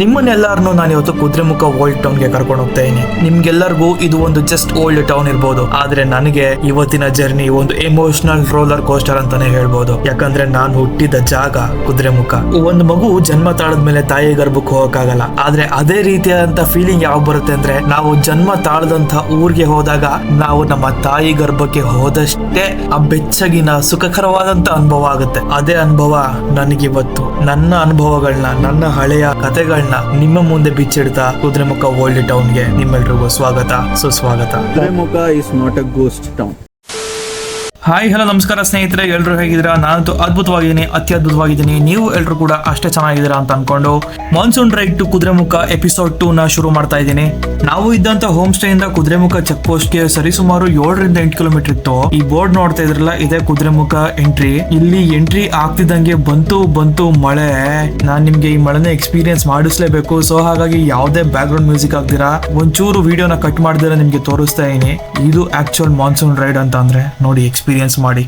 ನಿಮ್ಮನ್ನೆಲ್ಲರನ್ನು ನಾನು ಇವತ್ತು Kudremukh old town ಗೆ ಕರ್ಕೊಂಡು ಹೋಗ್ತಾ ಇದೀನಿ. ನಿಮ್ಗೆಲ್ಲರಿಗೂ ಇದು ಒಂದು ಜಸ್ಟ್ ಓಲ್ಡ್ ಟೌನ್ ಇರ್ಬೋದು, ಆದ್ರೆ ನನಗೆ ಇವತ್ತಿನ ಜರ್ನಿ ಒಂದು ಎಮೋಷನಲ್ ರೋಲರ್ ಕೋಸ್ಟರ್ ಅಂತಾನೆ ಹೇಳ್ಬೋದು. ಯಾಕಂದ್ರೆ ನಾನು ಹುಟ್ಟಿದ ಜಾಗ ಕುದುರೆಮುಖ. ಒಂದು ಮಗು ಜನ್ಮ ತಾಳದ ಮೇಲೆ ತಾಯಿ ಗರ್ಭಕ್ಕೆ ಹೋಗಕ್ಕಾಗಲ್ಲ, ಆದ್ರೆ ಅದೇ ರೀತಿಯಾದಂತ ಫೀಲಿಂಗ್ ಯಾವ ಬರುತ್ತೆ ಅಂದ್ರೆ ನಾವು ಜನ್ಮ ತಾಳದಂತ ಊರಿಗೆ ಹೋದಾಗ ನಾವು ನಮ್ಮ ತಾಯಿ ಗರ್ಭಕ್ಕೆ ಹೋದಷ್ಟೇ ಆ ಬೆಚ್ಚಗಿನ ಸುಖಕರವಾದಂತ ಅನುಭವ ಆಗುತ್ತೆ. ಅದೇ ಅನುಭವ ನನಗಿವತ್ತು ನನ್ನ ಅನುಭವಗಳನ್ನ, ನನ್ನ ಹಳೆಯ ಕತೆಗಳನ್ನ ನಿಮ್ಮ ಮುಂದೆ ಬಿಚ್ಚಿಡ್ತಾ ಕುದುರೆಮುಖ ಓಲ್ಡ್ ಟೌನ್ಗೆ ನಿಮ್ಮೆಲ್ರಿಗೂ ಸ್ವಾಗತ, ಸುಸ್ವಾಗತ. Kudremukh is not a ghost town. Hi hello ನಮಸ್ಕಾರ ಸ್ನೇಹಿತರೆ, ಎಲ್ಲರೂ ಹೇಗಿದ್ದೀರಾ? ನಾನಂತೂ ಅದ್ಭುತವಾಗಿದ್ದೀನಿ, ಅತ್ಯದ್ಭುತವಾಗಿದ್ದೀನಿ. ನೀವು ಎಲ್ಲರೂ ಕೂಡ ಅಷ್ಟೇ ಚೆನ್ನಾಗಿದ್ದೀರಾ ಅಂತ ಅನ್ಕೊಂಡು monsoon ride to Kudremukh episode 2 ನ ಶುರು ಮಾಡ್ತಾ ಇದ್ದೀನಿ. ನಾವು ಇದ್ದಂತ ಹೋಮ್ ಸ್ಟೇ ಇಂದ ಕುದುರೆಮುಖ ಚೆಕ್ ಪೋಸ್ಟ್ ಗೆ ಸರಿಸುಮಾರು 7 ರಿಂದ 8 ಕಿಲೋಮೀಟರ್ ಇತ್ತು. ಈ ಬೋರ್ಡ್ ನೋಡ್ತಾ ಇದ್ರಲ್ಲ, ಇದೇ ಕುದುರೆಮುಖ ಎಂಟ್ರಿ. ಇಲ್ಲಿ ಎಂಟ್ರಿ ಆಗ್ತಿದ್ದಂಗೆ ಬಂತು ಮಳೆ. ನಾನ್ ನಿಮ್ಗೆ ಈ ಮಳೆನ ಎಕ್ಸ್ಪೀರಿಯನ್ಸ್ ಮಾಡಿಸ್ಲೇಬೇಕು. ಸೊ ಹಾಗಾಗಿ ಯಾವುದೇ ಬ್ಯಾಕ್ ಗ್ರೌಂಡ್ ಮ್ಯೂಸಿಕ್ ಆಗ್ದಿರಾ ಒಂಚೂರು ವಿಡಿಯೋನ ಕಟ್ ಮಾಡ್ದಿರ ನಿಮ್ಗೆ ತೋರಿಸ್ತಾ ಇದೀನಿ. ಇದು ಆಕ್ಚುಯಲ್ ಮಾನ್ಸೂನ್ ರೈಡ್ ಅಂತ ಅಂದ್ರೆ ನೋಡಿ, ಎಕ್ಸ್ಪೀರಿಯನ್ಸ್ ಮಾಡಿ.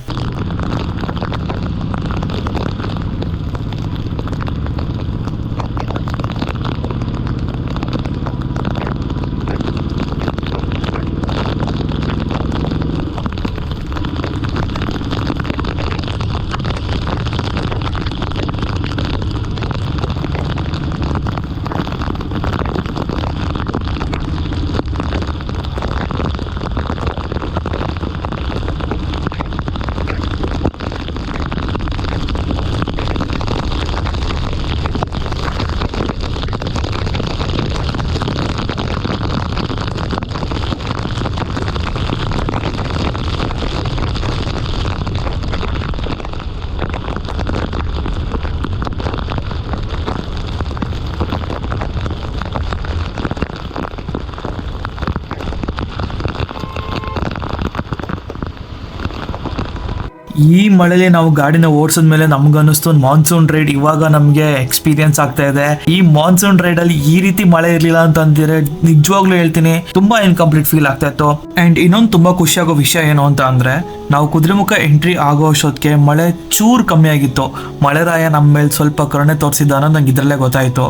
ಈ ಮಳೆಲಿ ನಾವು ಗಾಡಿನ ಓಡಿಸಿದ್ಮೇಲೆ ನಮ್ಗನ್ನಿಸ್ತು ಮಾನ್ಸೂನ್ ರೈಡ್ ಇವಾಗ ನಮ್ಗೆ ಎಕ್ಸ್ಪೀರಿಯನ್ಸ್ ಆಗ್ತಾ ಇದೆ. ಈ ಮಾನ್ಸೂನ್ ರೈಡ್ ಅಲ್ಲಿ ಈ ರೀತಿ ಮಳೆ ಇರ್ಲಿಲ್ಲ ಅಂತ ಅಂದಿದ್ರೆ ನಿಜವಾಗ್ಲೂ ಹೇಳ್ತೀನಿ ತುಂಬಾ ಇನ್ಕಂಪ್ಲೀಟ್ ಫೀಲ್ ಆಗ್ತಾ ಇತ್ತು. ಅಂಡ್ ಇನ್ನೊಂದು ತುಂಬಾ ಖುಷಿಯಾಗೋ ವಿಷಯ ಏನು ಅಂತ ಅಂದ್ರೆ, ನಾವು ಕುದುರೆಮುಖ ಎಂಟ್ರಿ ಆಗೋ ಅಷ್ಟೊತ್ತಿಗೆ ಮಳೆ ಚೂರ್ ಕಮ್ಮಿ ಆಗಿತ್ತು. ಮಳೆರಾಯ ನಮ್ಮ ಮೇಲೆ ಸ್ವಲ್ಪ ಕರುಣೆ ತೋರಿಸಿದ ಅನ್ನೋದು ನಂಗೆ ಇದ್ರಲ್ಲೇ ಗೊತ್ತಾಯ್ತು.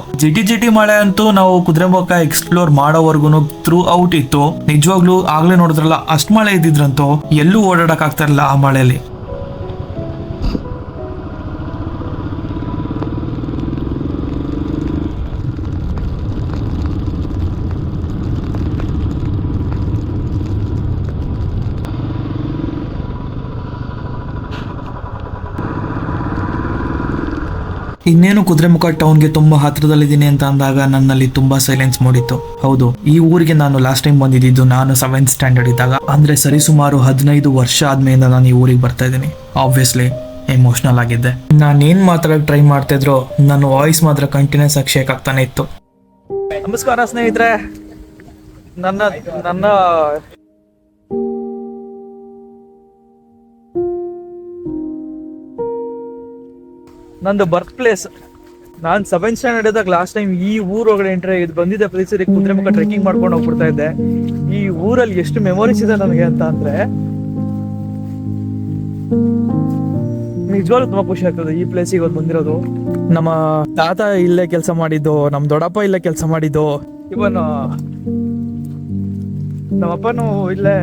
ಜಿಟಿ ಮಳೆ ಅಂತೂ ನಾವು ಕುದುರೆಮುಖ ಎಕ್ಸ್ಪ್ಲೋರ್ ಮಾಡೋವರೆಗೂ ಥ್ರೂ ಔಟ್ ಇತ್ತು. ನಿಜವಾಗ್ಲೂ ಆಗ್ಲೇ ನೋಡಿದ್ರಲ್ಲ, ಅಷ್ಟ್ ಮಳೆ ಇದ್ದಿದ್ರಂತೂ ಎಲ್ಲೂ ಓಡಾಡಕ್ ಆಗ್ತಾ ಇರಲಿಲ್ಲ ಆ ಮಳೆಯಲ್ಲಿ. ಇನ್ನೇನು ಕುದುರೆಮುಖ ಟೌನ್ಗೆ ತುಂಬಾ ಹತ್ರದಲ್ಲಿದ್ದೀನಿ ಅಂತ ಅಂದಾಗ ನನ್ನಲ್ಲಿ ತುಂಬಾ ಸೈಲೆನ್ಸ್ ಮೂಡಿತ್ತು. ಹೌದು, ಈ ಊರಿಗೆ ನಾನು ಲಾಸ್ಟ್ ಟೈಮ್ ಬಂದಿದ್ದು ನಾನು 7th ಸ್ಟ್ಯಾಂಡರ್ಡ್ ಇದ್ದಾಗ. ಅಂದ್ರೆ ಸರಿಸುಮಾರು 15 ವರ್ಷ ಆದ್ಮೇಲೆ ನಾನು ಈ ಊರಿಗೆ ಬರ್ತಾ ಇದ್ದೀನಿ. ಆಬ್ವಿಯಸ್ಲಿ ಎಮೋಷನಲ್ ಆಗಿದ್ದೆ. ನಾನೇನ್ ಮಾತಾಡಕ್ ಟ್ರೈ ಮಾಡ್ತಾ ಇದ್ರು ನನ್ನ ವಾಯ್ಸ್ ಮಾತ್ರ ಕಂಟಿನ್ಯೂಸ್ ಆಗಿ ಶೇಕ್ ಆಗ್ತಾನೆ ಇತ್ತು. ನಮಸ್ಕಾರ ಸ್ನೇಹಿತರೆ, ನನ್ನ ನಂದು ಬರ್ತ್ ಪ್ಲೇಸ್. ನಾನು 7th ಸ್ಟ್ಯಾಂಡರ್ಡ್ ಇದ್ದಾಗ ಲಾಸ್ಟ್ ಟೈಮ್ ಈ ಊರೊಳಗಡೆ ಎಂಟ್ರಿ ಆಗಿದ್ದು. ಬಂದಿದ್ದೆ ಪ್ರತಿ ಸರಿ ಕುದುರೆಮುಖ ಟ್ರೆಕ್ಕಿಂಗ್ ಮಾಡ್ಕೊಂಡು ಹೋಗ್ಬಿಡ್ತಾ ಇದ್ದೆ. ಈ ಊರಲ್ಲಿ ಎಷ್ಟು ಮೆಮೊರೀಸ್ ಇದೆ ನನಗೆ ಅಂತ ಅಂದ್ರೆ ನಿಜವಾಗ್ಲೂ ತುಂಬಾ ಖುಷಿ ಆಗ್ತದೆ ಈ ಪ್ಲೇಸಿಗೆ ಇವತ್ತು ಬಂದಿರೋದು. ನಮ್ಮ ತಾತ ಇಲ್ಲೇ ಕೆಲಸ ಮಾಡಿದ್ದು, ನಮ್ಮ ದೊಡ್ಡಪ್ಪ ಇಲ್ಲೇ ಕೆಲಸ ಮಾಡಿದ್ದು, ಇವನ್ ನಮ್ಮಪ್ಪನೂ ಇಲ್ಲೇ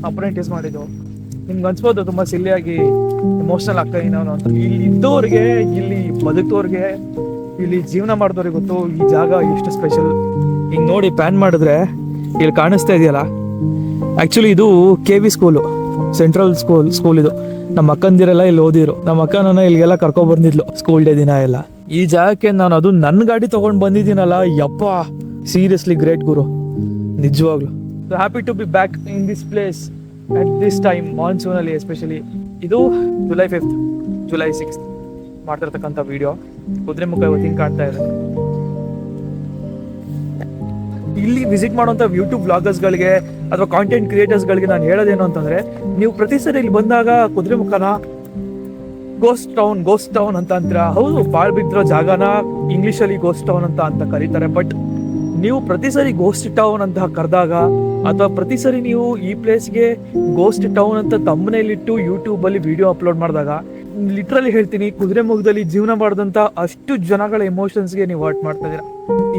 ಅಪ್ರೆಂಟಿಸ್ ಮಾಡಿದ್ದು. ನಿಮ್ಗೆ ಅನ್ಸ್ಬೋದು ತುಂಬಾ ಸಿಲ್ಲಿಯಾಗಿ ಎಮೋಷನಲ್ ಆಗ್ತಾ ಇದೀನಿ ನಾನು ಅಂತ. ಇಲ್ಲಿ ಇದ್ದವ್ರಿಗೆ, ಇಲ್ಲಿ ಬದುಕೋರ್ಗೆ, ಇಲ್ಲಿ ಜೀವನ ಮಾಡಿದವ್ರಿಗೆ ಗೊತ್ತು ಈ ಜಾಗ ಎಷ್ಟು ಸ್ಪೆಷಲ್. ಹಿಂಗ್ ನೋಡಿ ಪ್ಯಾನ್ ಮಾಡಿದ್ರೆ ಇಲ್ಲಿ ಕಾಣಿಸ್ತಾ ಇದೆಯಲ್ಲ, ಆಕ್ಚುಲಿ ಇದು KV ಸ್ಕೂಲು, ಸೆಂಟ್ರಲ್ ಸ್ಕೂಲ್ ಇದು. ನಮ್ಮ ಅಕ್ಕಂದಿರೆಲ್ಲ ಇಲ್ಲಿ ಓದಿರು. ನಮ್ಮ ಅಕ್ಕ ನನ್ನ ಇಲ್ಲಿಗೆಲ್ಲ ಕರ್ಕೊಂಡ್ ಬಂದಿದ್ಲು ಸ್ಕೂಲ್ ಡೇ ದಿನ ಎಲ್ಲ. ಈ ಜಾಗಕ್ಕೆ ನಾನು ಅದು ನನ್ನ ಗಾಡಿ ತಗೊಂಡ್ ಬಂದಿದ್ದೀನಲ್ಲ, ಯಪ್ಪ ಸೀರಿಯಸ್ಲಿ ಗ್ರೇಟ್ ಗುರು, ನಿಜವಾಗ್ಲು. So happy to be back in this place at this time, monsoon ಅಲ್ಲಿ ಎಸ್ಪೆಷಲಿ. ಇದು July 5th, July 6th ಮಾಡ್ತಿರ್ತಕ್ಕಂಥ ವಿಡಿಯೋ. ಕುದುರೆಮುಖ ಇವತ್ತಿನ ಕಾಣ್ತಾ ಇದೆ. ಇಲ್ಲಿ ವಿಸಿಟ್ ಮಾಡುವಂಥ ಯೂಟ್ಯೂಬ್ ವ್ಲಾಗರ್ಸ್ಗಳಿಗೆ ಅಥವಾ ಕಾಂಟೆಂಟ್ ಕ್ರಿಯೇಟರ್ಸ್ಗಳಿಗೆ ನಾನು ಹೇಳೋದೇನು ಅಂತಂದ್ರೆ, ನೀವು ಪ್ರತಿ ಸರಿ ಇಲ್ಲಿ ಬಂದಾಗ ಕುದುರೆಮುಖನ ಗೋಸ್ಟ್ ಟೌನ್ ಅಂತ ಅಂತೀರಾ. ಹೌದು, ಬಾಳ್ ಬಿದ್ದಿರೋ ಜಾಗನ ಇಂಗ್ಲಿಷಲ್ಲಿ ಗೋಸ್ಟ್ ಟೌನ್ ಅಂತ ಕರೀತಾರೆ. ಬಟ್ ನೀವು ಪ್ರತಿ ಸರಿ ಗೋಸ್ಟ್ ಟೌನ್ ಅಂತ ಕರೆದಾಗ, ಅಥವಾ ಪ್ರತಿ ಸರಿ ನೀವು ಈ ಪ್ಲೇಸ್ಗೆ ಗೋಸ್ಟ್ ಟೌನ್ ಅಂತ ತಮ್ಮನೇಲಿಟ್ಟು ಯೂಟ್ಯೂಬ್ ಅಲ್ಲಿ ವಿಡಿಯೋ ಅಪ್ಲೋಡ್ ಮಾಡಿದಾಗ ಲಿಟ್ರಲಿ ಹೇಳ್ತೀನಿ, ಕುದುರೆಮುಖದಲ್ಲಿ ಜೀವನ ಮಾಡಿದಂಥ ಅಷ್ಟು ಜನಗಳ ಎಮೋಷನ್ಸ್ಗೆ ನೀವು ಹರ್ಟ್ ಮಾಡ್ತಾ ಇದ್ದೀರಾ.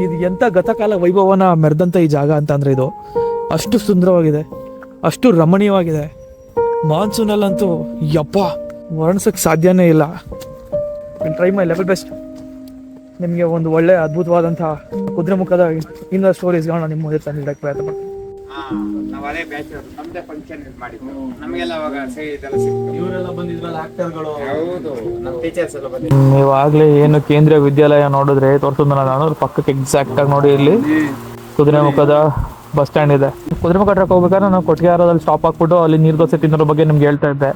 ಇದು ಎಂಥ ಗತಕಾಲ ವೈಭವನ ಮೆರೆದಂಥ ಈ ಜಾಗ ಅಂತ ಅಂದರೆ ಇದು ಅಷ್ಟು ಸುಂದರವಾಗಿದೆ, ಅಷ್ಟು ರಮಣೀಯವಾಗಿದೆ. ಮಾನ್ಸೂನಲ್ಲಂತೂ ಯಪ್ಪ ವರ್ಣಿಸೋಕ್ಕೆ ಸಾಧ್ಯನೇ ಇಲ್ಲ. Try my level best. ನಿಮಗೆ ಒಂದು ಒಳ್ಳೆ ಅದ್ಭುತವಾದಂಥ ಕುದುರೆಮುಖದ ಇನ್ನೂ ಸ್ಟೋರೀಸ್ಗಳನ್ನ ನಿಮ್ಮ ಮುಂದೆ ತಂದಿಡಕ್ಕೆ ಪ್ರಯತ್ನ ಮಾಡ್ತೀನಿ. ನಾವು ಅದೇ ಬ್ಯಾಚ್ ನಮ್ದೇ ಫಂಕ್ಷನ್ ಮಾಡಿದ್ದು. ನಮಗೆಲ್ಲ ಅವಾಗ ಇದೆಲ್ಲ ಸಿಕ್ತು. ಇವರೆಲ್ಲ ಬಂದಿದ್ರಲ್ಲ ಆಕ್ಟರ್ಗಳು. ಹೌದು, ನಮ್ಮ ಟೀಚರ್ಸ್ ಎಲ್ಲ ಬಂದಿದ್ರು. ನೀವಾಗಲೇ ಏನು ಕೇಂದ್ರೀಯ ವಿದ್ಯಾಲಯ ನೋಡಿದ್ರೆ ತೋರಿಸೋದನ್ನ ನಾನು ಪಕ್ಕಕ್ಕೆ ಎಕ್ಸಾಕ್ಟ್ ಆಗಿ ನೋಡಿ ಇಲ್ಲಿ ಕುದುರೆಮುಖದ ಬಸ್ ಸ್ಟ್ಯಾಂಡ್ ಇದೆ. ಕುದುರೆಮುಖ ಟ್ರಕ್ ಹೋಗ್ಬೇಕಾದ್ರೆ ನಾವು ಕೊಟ್ಟಿಗೆಹಾರದಲ್ಲಿ ಸ್ಟಾಪ್ ಹಾಕ್ಬಿಟ್ಟು ಅಲ್ಲಿ ನೀರು ದೋಸೆ ತಿನ್ನೋದ್ರ ಬಗ್ಗೆ ನಿಮ್ಗೆ ಹೇಳ್ತಾ ಇದ್ದೆ.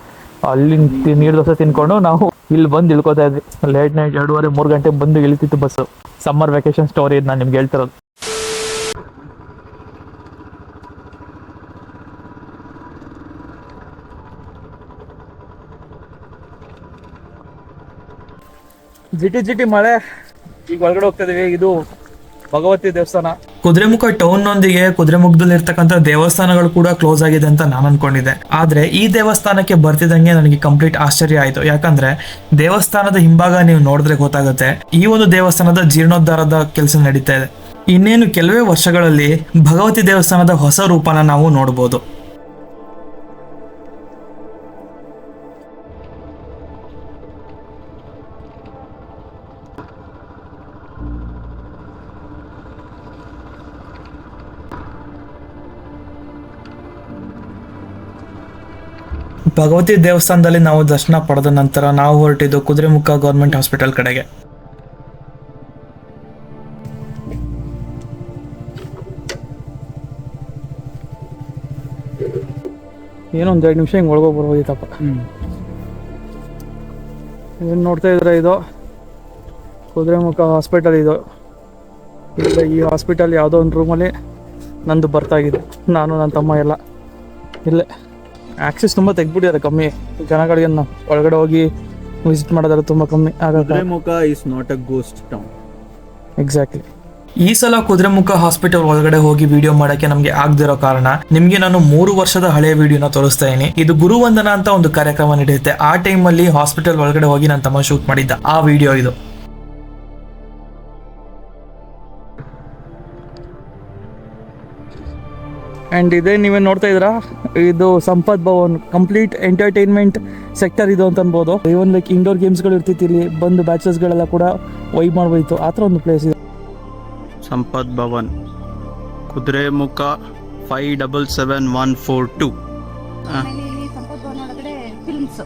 ಅಲ್ಲಿ ನೀರು ದೋಸೆ ತಿನ್ಕೊಂಡು ನಾವು ಇಲ್ಲಿ ಬಂದು ಇಳ್ಕೊತಾ ಇದ್ವಿ. ಲೇಟ್ ನೈಟ್ 2:30-3 ಗಂಟೆಗೆ ಬಂದು ಇಳಿತಿತ್ತು ಬಸ್ಸು. ಸಮ್ಮರ್ ವೆಕೇಶನ್ ಸ್ಟೋರಿ ಇದು ನಾನು ನಿಮ್ಗೆ ಹೇಳ್ತಿರೋದು. ಜಿಟಿ ಮಳೆ. ಈಗ ಒಳಗಡೆ ಹೋಗ್ತಾ ಇದೀವಿ. ಇದು ಭಗವತಿ ದೇವಸ್ಥಾನ. ಕುದುರೆಮುಖ ಟೌನ್ ನೊಂದಿಗೆ ಕುದುರೆಮುಖದಲ್ಲಿ ಇರ್ತಕ್ಕಂಥ ದೇವಸ್ಥಾನಗಳು ಕೂಡ ಕ್ಲೋಸ್ ಆಗಿದೆ ಅಂತ ನಾನು ಅನ್ಕೊಂಡಿದ್ದೆ. ಆದ್ರೆ ಈ ದೇವಸ್ಥಾನಕ್ಕೆ ಬರ್ತಿದಂಗೆ ನನಗೆ ಕಂಪ್ಲೀಟ್ ಆಶ್ಚರ್ಯ ಆಯ್ತು. ಯಾಕಂದ್ರೆ ದೇವಸ್ಥಾನದ ಹಿಂಭಾಗ ನೀವು ನೋಡಿದ್ರೆ ಗೊತ್ತಾಗುತ್ತೆ, ಈ ಒಂದು ದೇವಸ್ಥಾನದ ಜೀರ್ಣೋದ್ಧಾರದ ಕೆಲಸ ನಡೀತಾ ಇದೆ. ಇನ್ನೇನು ಕೆಲವೇ ವರ್ಷಗಳಲ್ಲಿ ಭಗವತಿ ದೇವಸ್ಥಾನದ ಹೊಸ ರೂಪನ ನಾವು ನೋಡಬಹುದು. ಭಗವತಿ ದೇವಸ್ಥಾನದಲ್ಲಿ ನಾವು ದರ್ಶನ ಪಡೆದ ನಂತರ ನಾವು ಹೊರಟಿದ್ದು ಕುದುರೆಮುಖ ಗೌರ್ಮೆಂಟ್ ಹಾಸ್ಪಿಟಲ್ ಕಡೆಗೆ. ಏನೋ ಒಂದು 2 ನಿಮಿಷ ಹಿಂಗೆ ಒಳಗೋಗಿ ಬರ್ಬೋದಿತ್ತಪ್ಪ. ಏನು ನೋಡ್ತಾ ಇದ್ರೆ ಇದು ಕುದುರೆಮುಖ ಹಾಸ್ಪಿಟಲ್. ಇದು ಇಲ್ಲ, ಈ ಹಾಸ್ಪಿಟಲ್ ಯಾವುದೋ ಒಂದು ರೂಮಲ್ಲಿ ನಂದು ಬರ್ತಾಗಿದೆ. ನಾನು ನನ್ನ ತಮ್ಮ ಎಲ್ಲ ಇಲ್ಲೇ. ಆಕ್ಸೆಸ್ ತುಂಬ ತೆಗ್ಬಿಟ್ಟಿದ್ದಾರೆ, ಕಮ್ಮಿ ಜನಗಳಿಗೆ ಒಳಗಡೆ ಹೋಗಿ ವಿಸಿಟ್ ಮಾಡೋದಾದ್ರೆ ತುಂಬ ಕಮ್ಮಿ ಆಗುತ್ತೆ. Kudremukh is not a ghost town. Exactly. ಈ ಸಲ ಕುದುರೆಮುಖ ಹಾಸ್ಪಿಟಲ್ ಒಳಗಡೆ ಹೋಗಿ ವಿಡಿಯೋ ಮಾಡಕ್ಕೆ ನಮ್ಗೆ ಆಗದಿರೋ ಕಾರಣ ನಿಮ್ಗೆ ನಾನು 3 ವರ್ಷದ ಹಳೆಯ ವಿಡಿಯೋನ ತೋರಿಸ್ತಾ ಇದೀನಿ. ಇದು ಗುರುವಂದನ ಅಂತ ಒಂದು ಕಾರ್ಯಕ್ರಮ ನಡೆಯುತ್ತೆ. ಆ ಟೈಮಲ್ಲಿ ಹಾಸ್ಪಿಟಲ್ ಒಳಗಡೆ ಹೋಗಿ ನನ್ನ ತಮ್ಮ ಶೂಟ್ ಮಾಡಿದ್ದ ಆ ವಿಡಿಯೋ ಇದು. ಆ್ಯಂಡ್ ಇದೇ ನೀವೇ ನೋಡ್ತಾ ಇದ್ದೀರಾ, ಇದು Sampath Bhavan. Complete entertainment sector ಇದು ಅಂತ ಅನ್ಬೋದು. ಇವನ್ ಲೈಕ್ ಇಂಡೋರ್ ಗೇಮ್ಸ್ಗಳು ಇರ್ತಿತ್ತು, ಇಲ್ಲಿ ಬಂದು ಬ್ಯಾಚಸ್ಗಳೆಲ್ಲ ಕೂಡ ವೈಬ್ ಮಾಡ್ಬೋಯ್ತು. ಆ ಥರ ಒಂದು ಪ್ಲೇಸ್ ಇದೆ. ಸಂಪತ್ ಭವನ್, ಕುದುರೆಮುಖ 577142. ಆಮೇಲೆ ಇಲ್ಲಿ ಸಂಪತ್ ಭವನ ಒಳಗಡೆ ಫಿಲ್ಮ್ಸ್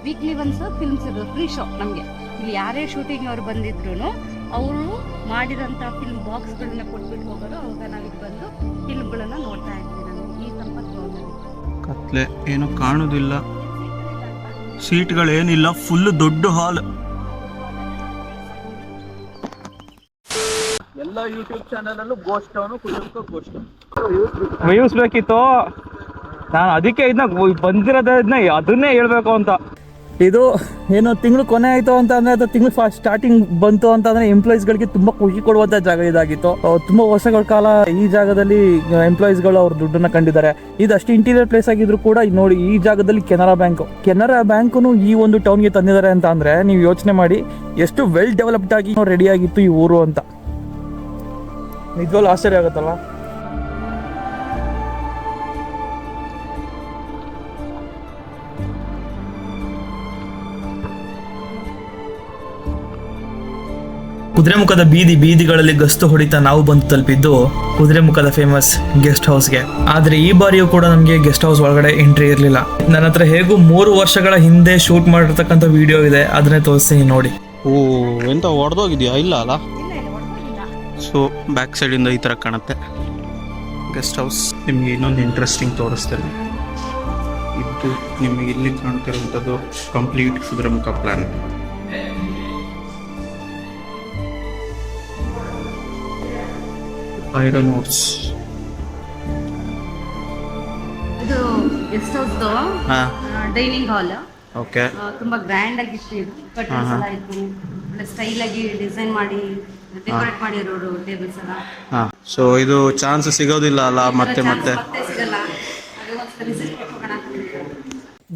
ವೀಕ್ಲಿ ಒನ್ಸ್ ಫಿಲ್ಮ್ಸ್ ಇರೋದು ಫ್ರೀ ಶೋ ನಮಗೆ. ಇಲ್ಲಿ ಯಾರೇ ಶೂಟಿಂಗ್ ಅವ್ರು ಬಂದಿದ್ರು ಅವರು ಮಾಡಿದಂಥ ಫಿಲ್ಮ್ ಬಾಕ್ಸ್ಗಳನ್ನ ಕೊಟ್ಬಿಟ್ಟು ಹೋಗೋರು. ಅವಾಗ ನಾವಿಲ್ಲಿ ಬಂದು ಫಿಲ್ಮ್ಗಳನ್ನ ನೋಡ್ತಾ ಇರ್ತೀವಿ. ನಾನು ಈ ಸಂಪತ್ ಭವನದಲ್ಲಿ ಕತ್ಲೆ ಏನು ಕಾಣುವುದಿಲ್ಲ, ಸೀಟ್ಗಳೇನಿಲ್ಲ, ಫುಲ್ ದೊಡ್ಡ ಹಾಲ್. ಎಲ್ಲ ಯೂಟ್ಯೂಬ್ ಚಾನಲ್ ಅಲ್ಲೂ ghost town, Kudremukh ghost town views ಬೇಕಿತ್ತು. ನಾನು ಅದಕ್ಕೆ ಇದನ್ನ ಬಂದಿರೋದನ್ನ ಅದನ್ನೇ ಹೇಳ್ಬೇಕು ಅಂತ. ಇದು ಏನೋ ತಿಂಗಳು ಕೊನೆ ಆಯಿತು ಅಂತ ಅಂದರೆ, ಅದು ತಿಂಗಳು ಫಸ್ಟ್ ಸ್ಟಾರ್ಟಿಂಗ್ ಬಂತು ಅಂತ ಅಂದರೆ ಎಂಪ್ಲಾಯೀಸ್ಗಳಿಗೆ ತುಂಬ ಖುಷಿ ಕೊಡುವಂಥ ಜಾಗ ಇದಾಗಿತ್ತು. ತುಂಬ ವರ್ಷಗಳ ಕಾಲ ಈ ಜಾಗದಲ್ಲಿ ಎಂಪ್ಲಾಯೀಸ್ಗಳು ಅವ್ರ ದುಡ್ಡನ್ನು ಕಂಡಿದ್ದಾರೆ. ಇದು ಅಷ್ಟು ಇಂಟೀರಿಯರ್ ಪ್ಲೇಸ್ ಆಗಿದ್ರು ಕೂಡ ನೋಡಿ, ಈ ಜಾಗದಲ್ಲಿ ಕೆನರಾ ಬ್ಯಾಂಕು ಈ ಒಂದು ಟೌನ್ಗೆ ತಂದಿದ್ದಾರೆ ಅಂತ ಅಂದರೆ ನೀವು ಯೋಚನೆ ಮಾಡಿ ಎಷ್ಟು ವೆಲ್ ಡೆವಲಪ್ಡ್ ಆಗಿ ರೆಡಿ ಆಗಿತ್ತು ಈ ಊರು ಅಂತ. ನಿಜವಾಗ್ಲೂ ಆಶ್ಚರ್ಯ ಆಗುತ್ತಲ್ಲ. ಕುದುರೆಮುಖದ ಬೀದಿಗಳಲ್ಲಿ ಗಸ್ತು ಹೊಡಿತಾ ನಾವು ಬಂದು ತಲುಪಿದ್ದು ಕುದುರೆಮುಖದ ಫೇಮಸ್ ಗೆಸ್ಟ್ ಹೌಸ್ಗೆ. ಆದ್ರೆ ಈ ಬಾರಿಯೂ ಕೂಡ ನಮಗೆ ಗೆಸ್ಟ್ ಹೌಸ್ ಒಳಗಡೆ ಎಂಟ್ರಿ ಇರಲಿಲ್ಲ. ನನ್ನ ಹತ್ರ ಹೇಗೂ 3 ವರ್ಷಗಳ ಹಿಂದೆ ಶೂಟ್ ಮಾಡಿರ್ತಕ್ಕಂಥ ವಿಡಿಯೋ ಇದೆ, ಅದನ್ನೇ ತೋರಿಸ್ತೀನಿ ನೋಡಿ. ಓ, ಎಂತ ಹೊಡೆದೋಗಿದ್ಯಾ? ಇಲ್ಲ ಅಲ್ಲ. ಇಲ್ಲ ಇಲ್ಲ ಹೊಡ್ಕೊಂಡಿಲ್ಲ. ಸೊ ಬ್ಯಾಕ್ ಸೈಡಿಂದ ಈ ಥರ ಕಾಣುತ್ತೆ ಗೆಸ್ಟ್ ಹೌಸ್. ನಿಮಗೆ ಇನ್ನೊಂದು ಇಂಟ್ರೆಸ್ಟಿಂಗ್ ತೋರಿಸ್ತೇನೆ. ಇದು ನಿಮಗೆ ಇಲ್ಲಿ ಕಾಣ್ತಿರುವಂಥದ್ದು complete Kudremukh plan. Iron ores. ಇದು ಗೆಸ್ಟ್ ಹೌಸ್ದು ಡೈನಿಂಗ್ ಹಾಲ್. ಓಕೆ. ತುಂಬಾ ಗ್ರ್ಯಾಂಡ್ ಆಗಿತ್ತು. ಇದು ಕರ್ಟನ್ಸ್ ಎಲ್ಲ ಇತ್ತು, ಒಳ್ಳೆ ಸ್ಟೈಲ್ ಆಗಿ ಡಿಸೈನ್ ಮಾಡಿ ಡೆಕೋರೇಟ್ ಮಾಡಿರೋರು ಟೇಬಲ್ಸ್ ಎಲ್ಲ. ಹಾಂ, ಸೊ ಇದು ಚಾನ್ಸ್ ಸಿಗೋದಿಲ್ಲ ಅಲ್ಲ ಮತ್ತೆ ಮತ್ತೆ ಸಿಗಲ್ಲ. ಅದು ಒಂದ್ಸಲ ವಿಸಿಟ್ ಕೊಟ್ಟು ಹೋಗೋಣ.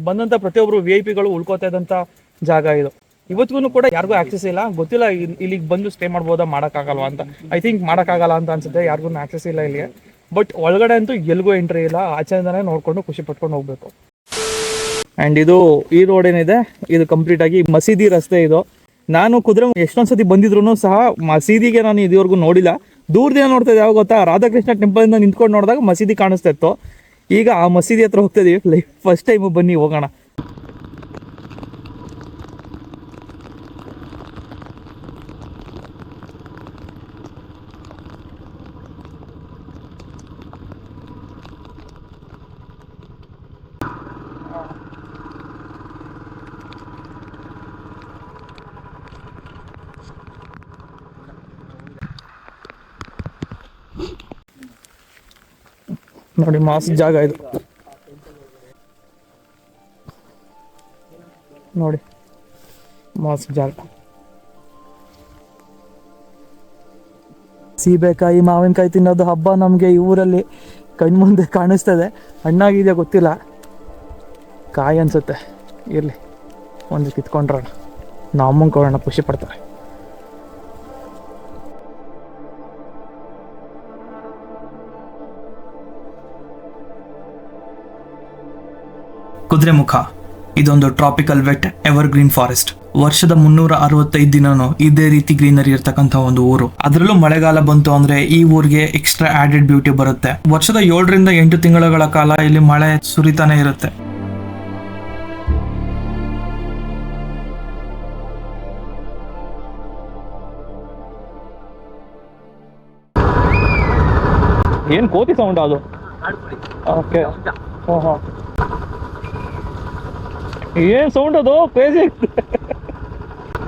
ಬಂದಂಥ ಪ್ರತಿಯೊಬ್ಬರು VIP ಗಳು ಉಳ್ಕೋತಾ ಇದ್ದಂಥ ಜಾಗ ಇದು. ಇವತ್ತಿಗೂ ಕೂಡ ಯಾರಿಗೂ ಆಕ್ಸೆಸ್ ಇಲ್ಲ, ಗೊತ್ತಿಲ್ಲ ಇಲ್ಲಿಗೆ ಬಂದು ಸ್ಟೇ ಮಾಡ್ಬೋದಾ ಮಾಡೋಕ್ಕಾಗಲ್ವಾ ಅಂತ. ಐ ಥಿಂಕ್ ಮಾಡೋಕ್ಕಾಗಲ್ಲ ಅಂತ ಅನ್ಸುತ್ತೆ, ಯಾರಿಗೂ ಆಕ್ಸೆಸ್ ಇಲ್ಲ ಇಲ್ಲಿಗೆ. ಬಟ್ ಒಳಗಡೆ ಅಂತೂ ಎಲ್ಗೂ ಎಂಟ್ರಿ ಇಲ್ಲ, ಆಚೆಯಿಂದನೇ ನೋಡ್ಕೊಂಡು ಖುಷಿ ಪಟ್ಕೊಂಡು ಹೋಗ್ಬೇಕು. ಆ್ಯಂಡ್ ಇದು ಈ ರೋಡ್ ಏನಿದೆ ಇದು ಕಂಪ್ಲೀಟ್ ಆಗಿ ಮಸೀದಿ ರಸ್ತೆ. ಇದು ನಾನು ಕುದುರೆ ಎಷ್ಟೊಂದ್ಸತಿ ಬಂದಿದ್ರು ಸಹ ಮಸೀದಿಗೆ ನಾನು ಇದುವರೆಗೂ ನೋಡಿಲ್ಲ. ದೂರದಿಂದ ನೋಡ್ತಾ ಇದ್ದೆ, ಯಾವಾಗ ಗೊತ್ತಾ, ರಾಧಾಕೃಷ್ಣ ಟೆಂಪಲಿಂದ ನಿಂತ್ಕೊಂಡು ನೋಡಿದಾಗ ಮಸೀದಿ ಕಾಣಿಸ್ತಾ ಇತ್ತು. ಈಗ ಆ ಮಸೀದಿ ಹತ್ರ ಹೋಗ್ತಾ ಇದೀವಿ. ಫಸ್ಟ್ ಟೈಮು, ಬನ್ನಿ ಹೋಗೋಣ. ನೋಡಿ ಮಾಸ್ ಜಾಗ ಇದು ನೋಡಿ, ಮಾಸ್ ಜಾಗ. ಸೀಬೆಕಾಯಿ ಮಾವಿನಕಾಯಿ ತಿನ್ನೋದು ಹಬ್ಬ ನಮಗೆ ಈ ಊರಲ್ಲಿ. ಕಣ್ಮುಂದೆ ಕಾಣಿಸ್ತದೆ. ಹಣ್ಣಾಗಿದೆ ಗೊತ್ತಿಲ್ಲ, ಕಾಯಿ ಅನ್ಸುತ್ತೆ. ಇರಲಿ, ಒಂದು ಕಿತ್ಕೊಂಡ್ರೋಣ, ನಮ್ಮಂಗೆ ಕೊಡೋಣ, ಖುಷಿ ಪಡ್ತಾರೆ. ಕುದುರೆಮುಖ ಇದೊಂದು ಟ್ರಾಪಿಕಲ್ ವೆಟ್ ಎವರ್ಗ್ರೀನ್ ಫಾರೆಸ್ಟ್. ವರ್ಷದ 365 ದಿನನೂ ಇದೇ ರೀತಿ ಗ್ರೀನರಿ ಇರ್ತಕ್ಕಂಥ ಒಂದು ಊರು. ಅದರಲ್ಲೂ ಮಳೆಗಾಲ ಬಂತು ಅಂದ್ರೆ ಈ ಊರಿಗೆ ಎಕ್ಸ್ಟ್ರಾ ಆಡೆಡ್ ಬ್ಯೂಟಿ ಬರುತ್ತೆ. ವರ್ಷದ 7 ರಿಂದ 8 ತಿಂಗಳ ಕಾಲ ಇಲ್ಲಿ ಮಳೆ ಸುರಿತಾನೆ ಇರುತ್ತೆ. ಏನು ಕೋತಿ ಸೌಂಡ್ ಅದು? ಓಕೆ, ಹಾಂ, ಏನ್ ಸೌಂಡ್ ಅದು? ಕ್ರೇಜಿ.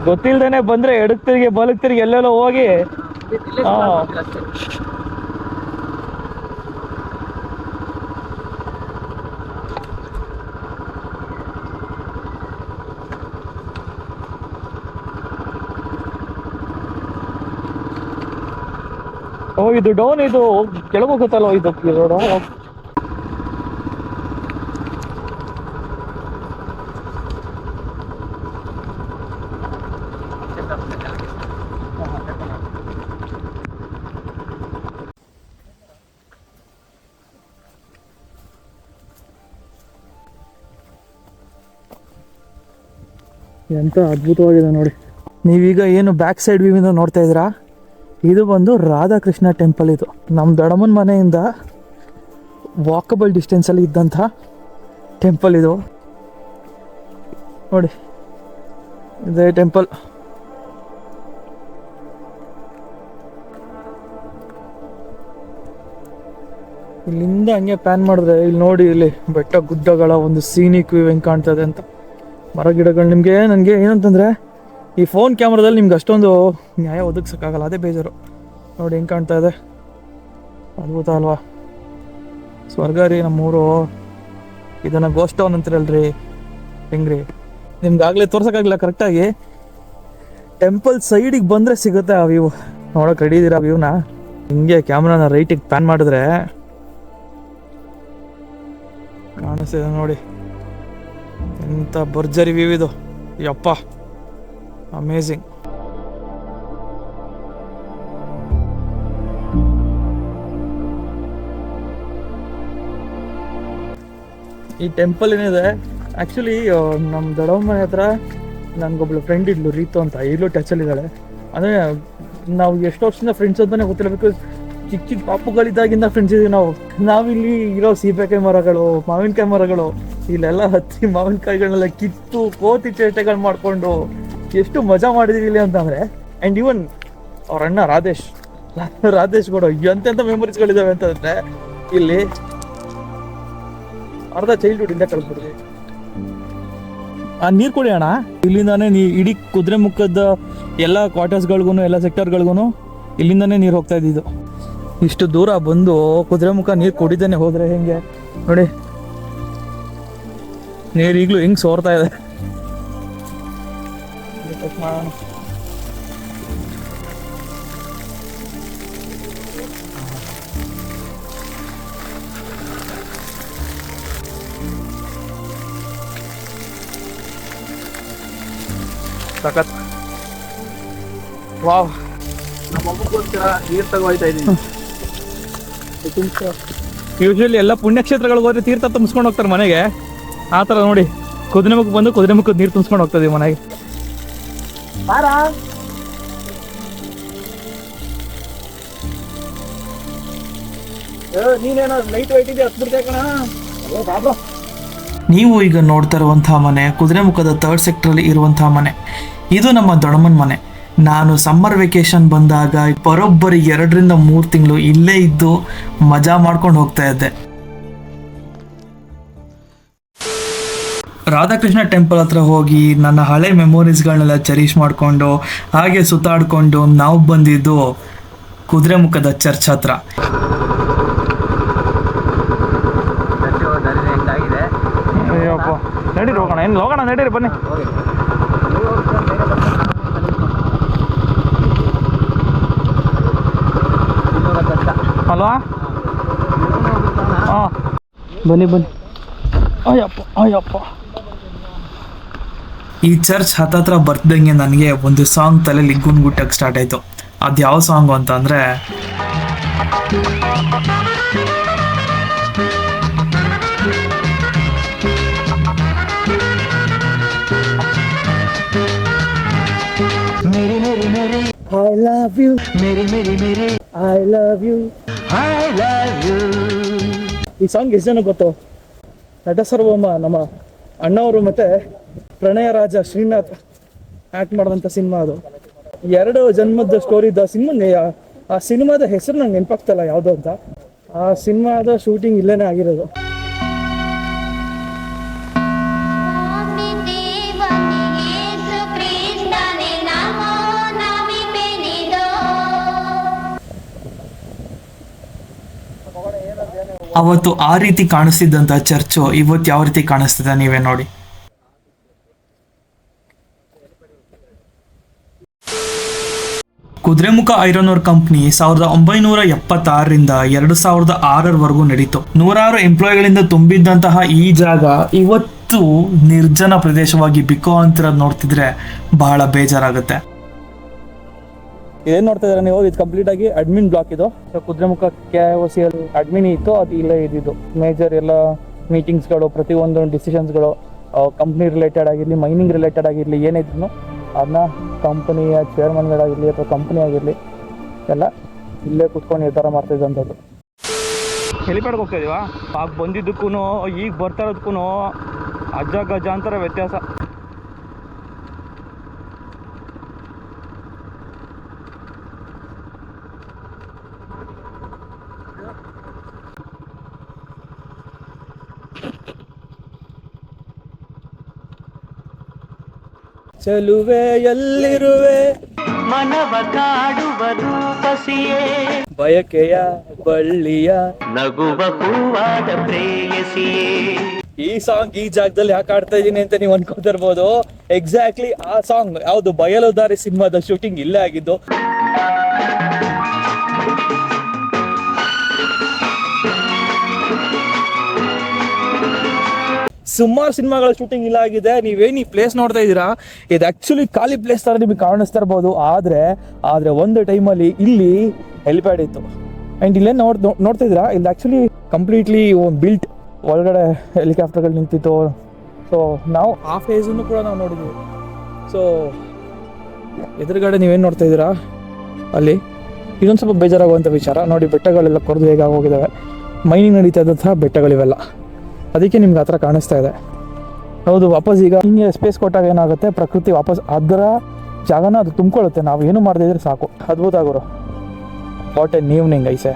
ಗೊತ್ತಿಲ್ದೇನೆ ಬಂದ್ರೆ ಎಡಕ್ ತಿರುಗಿ ಬಲಕ್ ತಿರುಗಿ ಎಲ್ಲೆಲ್ಲೋ ಹೋಗಿ. ಓ, ಇದು ಡೌನ್, ಇದು ಕೆಳಗೆ ಹೋಗುತ್ತಲ್ವ ಇದು ರೋಡು. ಎಂತ ಅದ್ಭುತವಾಗಿದೆ ನೋಡಿ. ನೀವೀಗ ಏನು ಬ್ಯಾಕ್ ಸೈಡ್ ವ್ಯೂವಿಂದ ನೋಡ್ತಾ ಇದ್ದೀರಾ, ಇದು ಬಂದು ರಾಧಾಕೃಷ್ಣ ಟೆಂಪಲ್. ಇದು ನಮ್ಮ ದೊಡ್ಡಮ್ಮನ ಮನೆಯಿಂದ ವಾಕಬಲ್ ಡಿಸ್ಟೆನ್ಸಲ್ಲಿ ಇದ್ದಂಥ ಟೆಂಪಲ್ ಇದು ನೋಡಿ. ಇದೇ ಟೆಂಪಲ್. ಇಲ್ಲಿಂದ ಹಂಗೆ ಪ್ಯಾನ್ ಮಾಡಿದ್ರೆ ಇಲ್ಲಿ ನೋಡಿ, ಇಲ್ಲಿ ಬೆಟ್ಟ ಗುಡ್ಡಗಳ ಒಂದು ಸೀನಿಕ್ ವ್ಯೂ ಹೆಂಗೆ ಕಾಣ್ತದೆ ಅಂತ. ಮರ ಗಿಡಗಳು. ನನಗೆ ಏನಂತಂದರೆ ಈ ಫೋನ್ ಕ್ಯಾಮ್ರಾದಲ್ಲಿ ನಿಮ್ಗೆ ಅಷ್ಟೊಂದು ನ್ಯಾಯ ಒದಗಿಸೋಕ್ಕಾಗಲ್ಲ, ಅದೇ ಬೇಜಾರು. ನೋಡಿ ಹೆಂಗೆ ಕಾಣ್ತಾ ಇದೆ, ಅದ್ಭುತ ಅಲ್ವಾ? ಸ್ವರ್ಗ ರೀ ನಮ್ಮೂರು. ಇದನ್ನು ಗೋಸ್ಟ್ ಟೌನ್ ಅಂತಿರಲ್ರಿ, ಹೆಂಗ್ರಿ? ನಿಮ್ಗಾಗಲೇ ತೋರ್ಸೋಕ್ಕಾಗಲ್ಲ ಕರೆಕ್ಟಾಗಿ. ಟೆಂಪಲ್ ಸೈಡಿಗೆ ಬಂದರೆ ಸಿಗುತ್ತೆ ಆ ವ್ಯೂ. ನೋಡೋಕೆ ರೆಡಿ ಇದ್ದೀರಾ ವ್ಯೂನ? ಹಿಂಗೆ ಕ್ಯಾಮ್ರಾನ ರೈಟಿಗೆ ಪ್ಯಾನ್ ಮಾಡಿದ್ರೆ ಕಾಣಿಸ್ತಿದೆ ನೋಡಿ. ಎಂಥ ಭರ್ಜರಿ ವ್ಯೂ ಇದು, ಯಪ್ಪ, ಅಮೇಝಿಂಗ್. ಈ ಟೆಂಪಲ್ ಏನಿದೆ ಆ್ಯಕ್ಚುಲಿ ನಮ್ಮ ದೊಡ್ಡಮ್ಮ ಮನೆ ಹತ್ರ ನನಗೊಬ್ಳು ಫ್ರೆಂಡ್ ಇದ್ಲು, ರೀತು ಅಂತ. ಈಗಲೂ ಟಚಲ್ಲಿದ್ದಾಳೆ. ಅಂದರೆ ನಾವು ಎಷ್ಟು ವರ್ಷದಿಂದ ಫ್ರೆಂಡ್ಸ್ ಅಂತಾನೆ ಗೊತ್ತಿಲ್ಲ. ಬಿಕಾಸ್ ಚಿಕ್ಕ ಚಿಕ್ಕ ಪಾಪುಗಳಿದ್ದಾಗಿಂದ ಫ್ರೆಂಡ್ಸ್ ಇದೀವಿ ನಾವು. ನಾವಿಲ್ಲಿ ಇರೋ ಸೀಬೆಕಾಯಿ ಮರಗಳು, ಮಾವಿನಕಾಯಿ ಮರಗಳು, ಇಲ್ಲೆಲ್ಲ ಹತ್ತಿ ಮಾವಿನಕಾಯಿಗಳನ್ನೆಲ್ಲ ಕಿತ್ತು ಕೋತಿ ಚೇಷ್ಟೆಗಳು ಮಾಡಿಕೊಂಡು ಎಷ್ಟು ಮಜಾ ಮಾಡಿದೀವಿ ಇಲ್ಲಿ ಅಂತಂದರೆ. ಆ್ಯಂಡ್ ಇವನ್ ಅವ್ರ ಅಣ್ಣ ರಾಧೇಶ್ ಕೂಡ ಎಂತೆಂಥ ಮೆಮೊರೀಸ್ಗಳಿದ್ದಾವೆ ಅಂತಂದರೆ ಇಲ್ಲಿ ಅರ್ಧ ಚೈಲ್ಡ್ಹುಡ್ ಇಂದ ಕಳ್ಸ್ಬಿಡ್ತೀವಿ. ನೀರು ಕುಡಿ ಅಣ್ಣ. ಇಲ್ಲಿಂದಾನೇ ಇಡೀ ಕುದುರೆಮುಖದ ಎಲ್ಲ ಕ್ವಾರ್ಟರ್ಸ್ಗಳಿಗೂ ಎಲ್ಲ ಸೆಕ್ಟರ್ಗಳಿಗೂ ಇಲ್ಲಿಂದಾನೇ ನೀರು ಹೋಗ್ತಾ ಇದ್ದಿದ್ದು. ಇಷ್ಟು ದೂರ ಬಂದು ಕುದುರೆಮುಖ ನೀರು ಕುಡಿದೇನೆ ಹೋದರೆ ಹೆಂಗೆ ನೋಡಿ. ನೀರು ಈಗಲೂ ಹೆಂಗೆ ಸೋರ್ತಾ ಇದೆ. ಸಖತ್. ವಾವ್, ನಮ್ಮಗೋಸ್ಕರ ನೀರು ತಗೋಯ್ತಾ ಇದ್ದೀನಿ. ಯೂಶಲಿ ಎಲ್ಲ ಪುಣ್ಯಕ್ಷೇತ್ರಗಳಿಗೆ ಹೋದ್ರೆ ತೀರ್ಥ ತುಂಬಿಸ್ಕೊಂಡು ಹೋಗ್ತಾರೆ ಮನೆಗೆ. ಆ ಥರ ನೋಡಿ, ಕುದುರೆಮುಖಕ್ಕೆ ಬಂದು ಕುದುರೆಮುಖದ ನೀರು ತುಂಬಿಸ್ಕೊಂಡು ಹೋಗ್ತದೆ ಮನೆಗೆ. ನೀನೇನೋ ಲೈಟ್ ವೈಟ್ ಇದೆ ಹತ್ಬಿಡ್ತೇ ಕಣ. ನೀವು ಈಗ ನೋಡ್ತಾ ಇರುವಂತಹ ಮನೆ ಕುದುರೆಮುಖದ 3rd ಸೆಕ್ಟರಲ್ಲಿ ಇರುವಂತಹ ಮನೆ. ಇದು ನಮ್ಮ ದೊಡ್ಡಮ್ಮನ ಮನೆ. ನಾನು ಸಮ್ಮರ್ ವೆಕೇಶನ್ ಬಂದಾಗ ಬರೋಬ್ಬರಿ 2 ರಿಂದ 3 ತಿಂಗಳು ಇಲ್ಲೇ ಇದ್ದು ಮಜಾ ಮಾಡ್ಕೊಂಡು ಹೋಗ್ತಾ ಇದ್ದೆ. ರಾಧಾಕೃಷ್ಣ ಟೆಂಪಲ್ ಹತ್ರ ಹೋಗಿ ನನ್ನ ಹಳೆ ಮೆಮೊರೀಸ್ಗಳನ್ನೆಲ್ಲ ಚೆರಿಷ್ ಮಾಡಿಕೊಂಡು ಹಾಗೆ ಸುತ್ತಾಡಿಕೊಂಡು ನಾವು ಬಂದಿದ್ದು ಕುದುರೆಮುಖದ ಚರ್ಚ್ ಹತ್ರ. ಅಯ್ಯಪ್ಪ, ನಡೀರಿ ಹೋಗೋಣ. ಏನು ಹೋಗೋಣ, ನಡೀರಿ ಬನ್ನಿ. ಅಲ್ವಾ? ಹಾಂ, ಬನ್ನಿ ಬನ್ನಿ. ಅಯ್ಯಪ್ಪ ಅಯ್ಯಪ್ಪ. ಈ ಚರ್ಚ್ ಹತ್ತತ್ರ ಬರ್ತಿದ್ದಂಗೆ ನನಗೆ ಒಂದು ಸಾಂಗ್ ತಲೆಯಲ್ಲಿ ಗುನ್ಗುಟ್ಟಕ್ಕೆ ಸ್ಟಾರ್ಟ್ ಆಯಿತು. ಅದು ಯಾವ ಸಾಂಗು ಅಂತ ಅಂದರೆ I love you, Mary Mary Mary, I love you, I love you. ಈ ಸಾಂಗ್ ಎಷ್ಟು ಜನ ಗೊತ್ತು? ನಟ ಸರ್ವಮ್ಮ ನಮ್ಮ ಅಣ್ಣವರು ಮತ್ತೆ ಪ್ರಣಯ ರಾಜ ಶ್ರೀನಾಥ್ ಆಕ್ಟ್ ಮಾಡಿದಂಥ ಸಿನಿಮಾ ಅದು. 2 ಜನ್ಮದ ಸ್ಟೋರಿ ಇದ್ದ ಸಿನಿಮಾ. ಆ ಸಿನಿಮಾದ ಹೆಸರು ನಂಗೆ ನೆನಪಾಗ್ತಲ್ಲ ಯಾವುದು ಅಂತ. ಆ ಸಿನಿಮಾದ ಶೂಟಿಂಗ್ ಇಲ್ಲೇನೆ ಆಗಿರೋದು. ಅವತ್ತು ಆ ರೀತಿ ಕಾಣಿಸ್ತಿದ್ದಂಥ ಚರ್ಚು ಇವತ್ತು ಯಾವ ರೀತಿ ಕಾಣಿಸ್ತಿದೆ ನೀವೇ ನೋಡಿ. ಕುದುರೆಮುಖ ಐರನ್ ಓರ್ ಕಂಪ್ನಿ 1976ರಿಂದ 2006ರವರೆಗೂ ನಡೀತು. 100 ಎಂಪ್ಲಾಯಿಗಳಿಂದ ತುಂಬಿದ್ದಂತಹ ಈ ಜಾಗ ಇವತ್ತು ನಿರ್ಜನ ಪ್ರದೇಶವಾಗಿ ಬಿಕೋ ಅಂತಿರೋದು ನೋಡ್ತಿದ್ರೆ ಬಹಳ ಬೇಜಾರಾಗುತ್ತೆ. ಏನ್ ನೋಡ್ತಾ ಇದ್ದಾರೆ ನೀವು? ಇದು ಕಂಪ್ಲೀಟ್ ಆಗಿ ಅಡ್ಮಿನ್ ಬ್ಲಾಕ್. ಇದು ಕುದುರೆಮುಖ KIOC ಅಡ್ಮಿನ್ ಇತ್ತು, ಅದು ಇಲ್ಲೇ ಇದ್ದಿದ್ದು. ಮೇಜರ್ ಎಲ್ಲ ಮೀಟಿಂಗ್ಸ್ಗಳು, ಪ್ರತಿಯೊಂದು ಡಿಸಿಷನ್ಸ್ಗಳು ಕಂಪ್ನಿ ರಿಲೇಟೆಡ್ ಆಗಿರಲಿ, ಮೈನಿಂಗ್ ರಿಲೇಟೆಡ್ ಆಗಿರಲಿ, ಏನಿದ್ರು ಅದನ್ನ ಕಂಪನಿಯ ಚೇರ್ಮನ್ಗಳಾಗಿರಲಿ ಅಥವಾ ಕಂಪನಿ ಆಗಿರಲಿ ಎಲ್ಲ ಇಲ್ಲೇ ಕುತ್ಕೊಂಡು ನಿರ್ಧಾರ ಮಾಡ್ತಾ ಇದ್ದಂಥದ್ದು. ಹೆಲಿಪ್ಯಾಡ್ಗೆ ಹೋಗ್ತಾ ಇದೀವಾ? ಆಗ ಬಂದಿದ್ದಕ್ಕೂ ಈಗ ಬರ್ತಾ ಇರೋದಕ್ಕೂ ಅಜ್ಜ ಗಜಾಂತರ ವ್ಯತ್ಯಾಸ. ಚೆಲುವೆ ಎಲ್ಲಿರುವೆ, ಮನವ ಕಾಡುವ ರೂಪಸಿಯೇ, ಬಯಕೆಯ ಬಳ್ಳಿಯ ನಗುವ ಹೂವಾದ ಪ್ರೇಯಸಿಯೇ. ಈ ಸಾಂಗ್ ಈ ಜಾಗದಲ್ಲಿ ಯಾಕೆ ಆಡ್ತಾ ಇದೀನಿ ಅಂತ ನೀವು ಅನ್ಕೋತಿರ್ಬೋದು. ಎಕ್ಸಾಕ್ಟ್ಲಿ ಆ ಸಾಂಗ್ ಯಾವುದು? ಬಯಲುದಾರಿ ಸಿನಿಮಾದ ಶೂಟಿಂಗ್ ಇಲ್ಲೇ ಆಗಿದ್ದು. ಸುಮಾರು ಸಿನಿಮಾಗಳ ಶೂಟಿಂಗ್ ಇಲ್ಲ ಆಗಿದೆ. ನೀವೇನು ಈ ಪ್ಲೇಸ್ ನೋಡ್ತಾ ಇದ್ದೀರಾ, ಇದು ಆ್ಯಕ್ಚುಲಿ ಖಾಲಿ ಪ್ಲೇಸ್ ಥರ ನಿಮಗೆ ಕಾಣಿಸ್ತಾ ಇರ್ಬೋದು. ಆದರೆ ಒಂದು ಟೈಮಲ್ಲಿ ಇಲ್ಲಿ ಹೆಲಿಪ್ಯಾಡ್ ಇತ್ತು. ಆ್ಯಂಡ್ ಇಲ್ಲೇ ನೋಡ್ತಾ ಇದ್ದೀರಾ, ಇಲ್ಲಿ ಆ್ಯಕ್ಚುಲಿ ಕಂಪ್ಲೀಟ್ಲಿ ಬಿಲ್ಟ್ ಒಳಗಡೆ ಹೆಲಿಕಾಪ್ಟರ್ಗಳು ನಿಂತಿತ್ತು. ಸೊ ನಾವು ಆ ಫೇಸನ್ನು ಕೂಡ ನಾವು ನೋಡಿದ್ವಿ. ಸೊ ಎದುರುಗಡೆ ನೀವೇನು ನೋಡ್ತಾ ಇದ್ದೀರಾ, ಅಲ್ಲಿ ಇದೊಂದು ಸ್ವಲ್ಪ ಬೇಜಾರಾಗುವಂಥ ವಿಚಾರ ನೋಡಿ. ಬೆಟ್ಟಗಳೆಲ್ಲ ಕೊರೆದು ಹೇಗೆ ಹೋಗಿದ್ದಾವೆ. ಮೈನಿಂಗ್ ನಡೀತಾ ಇದ್ದಂತಹ ಬೆಟ್ಟಗಳಿವೆಲ್ಲ, ಅದಕ್ಕೆ ನಿಮ್ಗೆ ಆ ಥರ ಕಾಣಿಸ್ತಾ ಇದೆ. ಹೌದು, ವಾಪಸ್ ಈಗ ಹಿಂಗೆ ಸ್ಪೇಸ್ ಕೊಟ್ಟಾಗ ಏನಾಗುತ್ತೆ, ಪ್ರಕೃತಿ ವಾಪಸ್ ಅದರ ಜಾಗನ ಅದು ತುಂಬಿಕೊಳ್ಳುತ್ತೆ. ನಾವು ಏನು ಮಾಡದೇ ಇದ್ರೆ ಸಾಕು. ಅದ್ಭುತ ಆಗೋರು. ವಾಟ್ ಎನ್ ಈವ್ನಿಂಗ್ ಐಸೆ,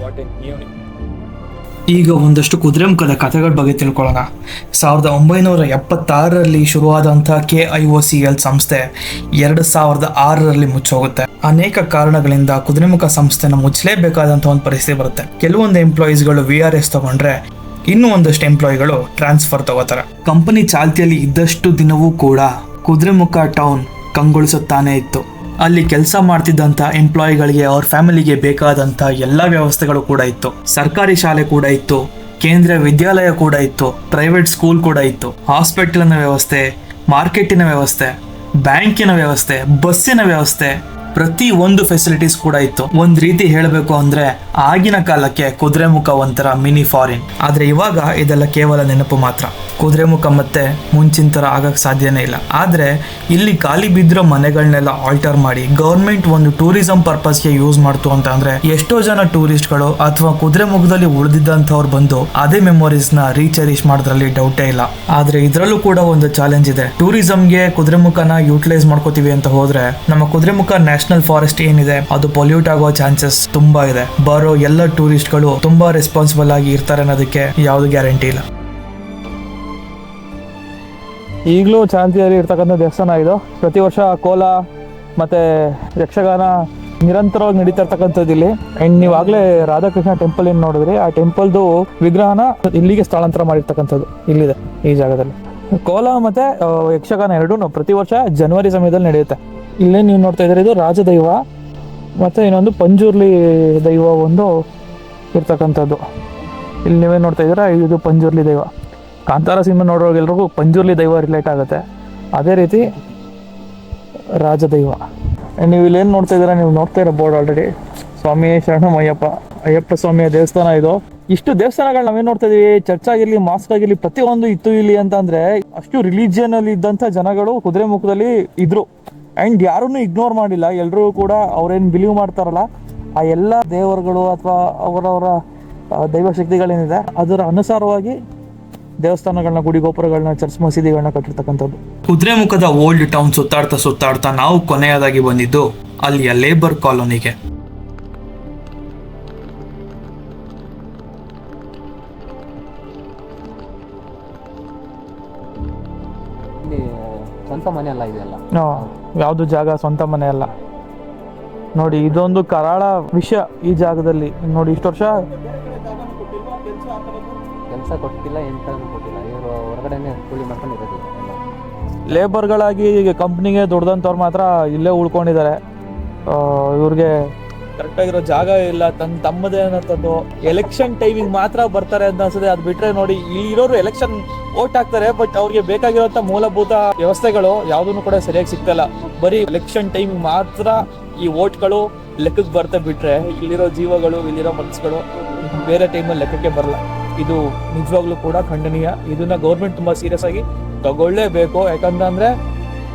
ವಾಟ್ ಎನ್ ಈವ್ನಿಂಗ್. ಈಗ ಒಂದಷ್ಟು ಕುದುರೆಮುಖದ ಕಥೆಗಳ ಬಗ್ಗೆ ತಿಳ್ಕೊಳ್ಳೋಣ. 1976ರಲ್ಲಿ ಶುರುವಾದಂಥ KIOCL ಸಂಸ್ಥೆ 2006ರಲ್ಲಿ ಮುಚ್ಚೋಗುತ್ತೆ. ಅನೇಕ ಕಾರಣಗಳಿಂದ ಕುದುರೆಮುಖ ಸಂಸ್ಥೆನ ಮುಚ್ಚಲೇಬೇಕಾದಂಥ ಒಂದು ಪರಿಸ್ಥಿತಿ ಬರುತ್ತೆ. ಕೆಲವೊಂದು ಎಂಪ್ಲಾಯೀಸ್ಗಳು VRS ತಗೊಂಡ್ರೆ ಇನ್ನು ಒಂದಷ್ಟು ಎಂಪ್ಲಾಯಿಗಳು ಟ್ರಾನ್ಸ್ಫರ್ ತಗೋತಾರೆ. ಕಂಪನಿ ಚಾಲ್ತಿಯಲ್ಲಿ ಇದ್ದಷ್ಟು ದಿನವೂ ಕೂಡ ಕುದುರೆಮುಖ ಟೌನ್ ಕಂಗೊಳಿಸುತ್ತಾನೆ ಇತ್ತು. ಅಲ್ಲಿ ಕೆಲಸ ಮಾಡ್ತಿದ್ದಂಥ ಎಂಪ್ಲಾಯಿಗಳಿಗೆ ಅವ್ರ ಫ್ಯಾಮಿಲಿಗೆ ಬೇಕಾದಂಥ ಎಲ್ಲ ವ್ಯವಸ್ಥೆಗಳು ಕೂಡ ಇತ್ತು. ಸರ್ಕಾರಿ ಶಾಲೆ ಕೂಡ ಇತ್ತು, ಕೇಂದ್ರೀಯ ವಿದ್ಯಾಲಯ ಕೂಡ ಇತ್ತು, ಪ್ರೈವೇಟ್ ಸ್ಕೂಲ್ ಕೂಡ ಇತ್ತು, ಹಾಸ್ಪಿಟಲ್ನ ವ್ಯವಸ್ಥೆ, ಮಾರ್ಕೆಟಿನ ವ್ಯವಸ್ಥೆ, ಬ್ಯಾಂಕಿನ ವ್ಯವಸ್ಥೆ, ಬಸ್ಸಿನ ವ್ಯವಸ್ಥೆ, ಪ್ರತಿ ಒಂದು ಫೆಸಿಲಿಟೀಸ್ ಕೂಡ ಇತ್ತು. ಒಂದ್ ರೀತಿ ಹೇಳಬೇಕು ಅಂದ್ರೆ ಆಗಿನ ಕಾಲಕ್ಕೆ ಕುದುರೆಮುಖ ಒಂಥರ ಮಿನಿ ಫಾರಿನ್. ಆದ್ರೆ ಇವಾಗ ಇದೆಲ್ಲ ಕೇವಲ ನೆನಪು ಮಾತ್ರ. ಕುದುರೆಮುಖ ಮತ್ತೆ ಮುಂಚಿನ ತರ ಆಗಕ್ ಸಾಧ್ಯನೇ ಇಲ್ಲ. ಆದ್ರೆ ಇಲ್ಲಿ ಖಾಲಿ ಬಿದ್ದಿರೋ ಮನೆಗಳನ್ನೆಲ್ಲ ಆಲ್ಟರ್ ಮಾಡಿ ಗವರ್ಮೆಂಟ್ ಒಂದು ಟೂರಿಸಂ ಪರ್ಪಸ್ಗೆ ಯೂಸ್ ಮಾಡ್ತು ಅಂತ ಅಂದ್ರೆ ಎಷ್ಟೋ ಜನ ಟೂರಿಸ್ಟ್ಗಳು ಅಥವಾ ಕುದುರೆಮುಖದಲ್ಲಿ ಉಳಿದಿದ್ದಂಥವ್ರು ಬಂದು ಅದೇ ಮೆಮೊರೀಸ್ ನ ರೀಚೆರಿಶ್ ಮಾಡೋದ್ರಲ್ಲಿ ಡೌಟೇ ಇಲ್ಲ. ಆದ್ರೆ ಇದ್ರಲ್ಲೂ ಕೂಡ ಒಂದು ಚಾಲೆಂಜ್ ಇದೆ. ಟೂರಿಸಂಗೆ ಕುದುರೆಮುಖನ ಯೂಟಿಲೈಸ್ ಮಾಡ್ಕೋತೀವಿ ಅಂತ ಹೋದ್ರೆ ನಮ್ಮ ಕುದುರೆಮುಖ ನ್ಯಾಷನಲ್ ಫಾರೆಸ್ಟ್ ಏನಿದೆ ಅದು ಪೊಲ್ಯೂಟ್ ಆಗೋ ಚಾನ್ಸಸ್ ತುಂಬಾ ಇದೆ. ಬರೋ ಎಲ್ಲ ಟೂರಿಸ್ಟ್ಗಳು ತುಂಬಾ ರೆಸ್ಪಾನ್ಸಿಬಲ್ ಆಗಿ ಇರ್ತಾರೆ ಅನ್ನೋದಕ್ಕೆ ಯಾವ್ದು ಗ್ಯಾರಂಟಿ ಇಲ್ಲ. ಈಗಲೂ ಚಾಂತಿಯಲ್ಲಿ ಇರ್ತಕ್ಕಂಥ ದೇವಸ್ಥಾನ ಇದು. ಪ್ರತಿ ವರ್ಷ ಕೋಲ ಮತ್ತೆ ಯಕ್ಷಗಾನ ನಿರಂತರವಾಗಿ ನಡೀತಾ ಇರ್ತಕ್ಕಂಥದ್ದು ಇಲ್ಲಿ. ಅಂಡ್ ನೀವಾಗಲೇ ರಾಧಾಕೃಷ್ಣ ಟೆಂಪಲ್ ಏನು ನೋಡಿದ್ರಿ, ಆ ಟೆಂಪಲ್ದು ವಿಗ್ರಹನ ಇಲ್ಲಿಗೆ ಸ್ಥಳಾಂತರ ಮಾಡಿರ್ತಕ್ಕಂಥದ್ದು ಇಲ್ಲಿದೆ ಈ ಜಾಗದಲ್ಲಿ. ಕೋಲ ಮತ್ತೆ ಯಕ್ಷಗಾನ ಎರಡೂ ಪ್ರತಿ ವರ್ಷ ಜನವರಿ ಸಮಯದಲ್ಲಿ ನಡೆಯುತ್ತೆ. ಇಲ್ಲೇ ನೀವು ನೋಡ್ತಾ ಇದ್ದೀರಿ, ಇದು ರಾಜದೈವ ಮತ್ತು ಇನ್ನೊಂದು ಪಂಜುರ್ಲಿ ದೈವ ಒಂದು ಇರ್ತಕ್ಕಂಥದ್ದು. ಇಲ್ಲಿ ನೀವೇ ನೋಡ್ತಾ ಇದ್ದೀರಾ, ಇದು ಪಂಜುರ್ಲಿ ದೈವ. ಕಾಂತಾರ ಸಿನಿಮಾ ನೋಡೋರಿಗೆಲ್ರಿಗೂ ಪಂಜುರ್ಲಿ ದೈವ ರಿಲೇಟ್ ಆಗುತ್ತೆ. ಅದೇ ರೀತಿ ರಾಜದೈವ. ನೀವು ಇಲ್ಲೇನು ನೋಡ್ತಾ ಇದ್ದೀರಾ, ನೀವು ನೋಡ್ತಾ ಇರೋ ಬೋರ್ಡ್ ಆಲ್ರೆಡಿ ಸ್ವಾಮಿ ಶರಣಂ ಅಯ್ಯಪ್ಪ ಸ್ವಾಮಿಯ ದೇವಸ್ಥಾನ ಇದು. ಇಷ್ಟು ದೇವಸ್ಥಾನಗಳು ನಾವೇನು ನೋಡ್ತಾ ಇದೀವಿ, ಚರ್ಚ್ ಆಗಿರಲಿ, ಮಾಸ್ಕ್ ಆಗಿರಲಿ, ಪ್ರತಿಯೊಂದು ಇತ್ತು ಇಲ್ಲಿ ಅಂತಂದ್ರೆ ಅಷ್ಟು ರಿಲಿಜಿಯನ್ ಅಲ್ಲಿ ಇದ್ದಂಥ ಜನಗಳು ಕುದುರೆಮುಖದಲ್ಲಿ ಇದ್ರು. ಆ್ಯಂಡ್ ಯಾರನ್ನು ಇಗ್ನೋರ್ ಮಾಡಿಲ್ಲ. ಎಲ್ಲರೂ ಕೂಡ ಅವ್ರೇನು ಬಿಲೀವ್ ಮಾಡ್ತಾರಲ್ಲ ಆ ಎಲ್ಲ ದೇವರುಗಳು ಅಥವಾ ಅವರವರ ದೈವ ಶಕ್ತಿಗಳೇನಿದೆ ಅದರ ಅನುಸಾರವಾಗಿ ದೇವಸ್ಥಾನಗಳನ್ನ, ಗುಡಿ ಗೋಪುರಗಳನ್ನ, ಚರ್ಚ್ ಮಸೀದಿಗಳನ್ನ ಕಟ್ಟಿರ್ತಕ್ಕಂಥದ್ದು. ಕುದುರೆಮುಖದ ಓಲ್ಡ್ ಟೌನ್ ಸುತ್ತಾಡ್ತಾ ನಾವು ಕೊನೆಯದಾಗಿ ಬಂದಿದ್ದು ಅಲ್ಲಿಯ ಲೇಬರ್ ಕಾಲೋನಿಗೆ. ಸ್ವಂತ ಮನೆ ಅಲ್ಲ ಇದೆಲ್ಲ, ಯಾವುದು ಜಾಗ ಸ್ವಂತ ಮನೆ ಅಲ್ಲ. ನೋಡಿ, ಇದೊಂದು ಕರಾಳ ವಿಷಯ ಈ ಜಾಗದಲ್ಲಿ. ನೋಡಿ, ಇಷ್ಟು ವರ್ಷ ಕೆಲಸ ಕೊಟ್ಟಿಲ್ಲ, ಎಂಟನ್ನು ಕೊಟ್ಟಿಲ್ಲ. ಇವರು ಹೊರಗಡೆನೆ ಕೂಲಿ ಮಾಡ್ಕೊಂಡು ಇರೋದಿಲ್ಲ. ಲೇಬರ್ಗಳಾಗಿ ಕಂಪ್ನಿಗೆ ದುಡ್ದಂಥವ್ರು ಮಾತ್ರ ಇಲ್ಲೇ ಉಳ್ಕೊಂಡಿದ್ದಾರೆ. ಇವ್ರಿಗೆ ಕರೆಕ್ಟಾಗಿರೋ ಜಾಗ ಇಲ್ಲ, ತಮ್ಮದೇ ಅನ್ನೋಂಥದ್ದು. ಎಲೆಕ್ಷನ್ ಟೈಮಿಗೆ ಮಾತ್ರ ಬರ್ತಾರೆ ಅಂತ ಅನ್ಸುತ್ತೆ. ಅದು ಬಿಟ್ರೆ ನೋಡಿ, ಇರೋರು ಎಲೆಕ್ಷನ್ ವೋಟ್ ಹಾಕ್ತಾರೆ, ಬಟ್ ಅವ್ರಿಗೆ ಬೇಕಾಗಿರೋಂಥ ಮೂಲಭೂತ ವ್ಯವಸ್ಥೆಗಳು ಯಾವುದನ್ನು ಕೂಡ ಸರಿಯಾಗಿ ಸಿಗ್ತಲ್ಲ. ಬರೀ ಎಲೆಕ್ಷನ್ ಟೈಮಿಗೆ ಮಾತ್ರ ಈ ವೋಟ್ಗಳು ಲೆಕ್ಕಕ್ಕೆ ಬರ್ತಾ ಬಿಟ್ರೆ ಇಲ್ಲಿರೋ ಜೀವಗಳು, ಇಲ್ಲಿರೋ ಮನಸ್ಸುಗಳು ಬೇರೆ ಟೈಮಲ್ಲಿ ಲೆಕ್ಕಕ್ಕೆ ಬರಲ್ಲ. ಇದು ನಿಜವಾಗ್ಲೂ ಕೂಡ ಖಂಡನೀಯ. ಇದನ್ನ ಗೌರ್ಮೆಂಟ್ ತುಂಬಾ ಸೀರಿಯಸ್ ಆಗಿ ತಗೊಳ್ಳೇಬೇಕು. ಯಾಕಂತಂದ್ರೆ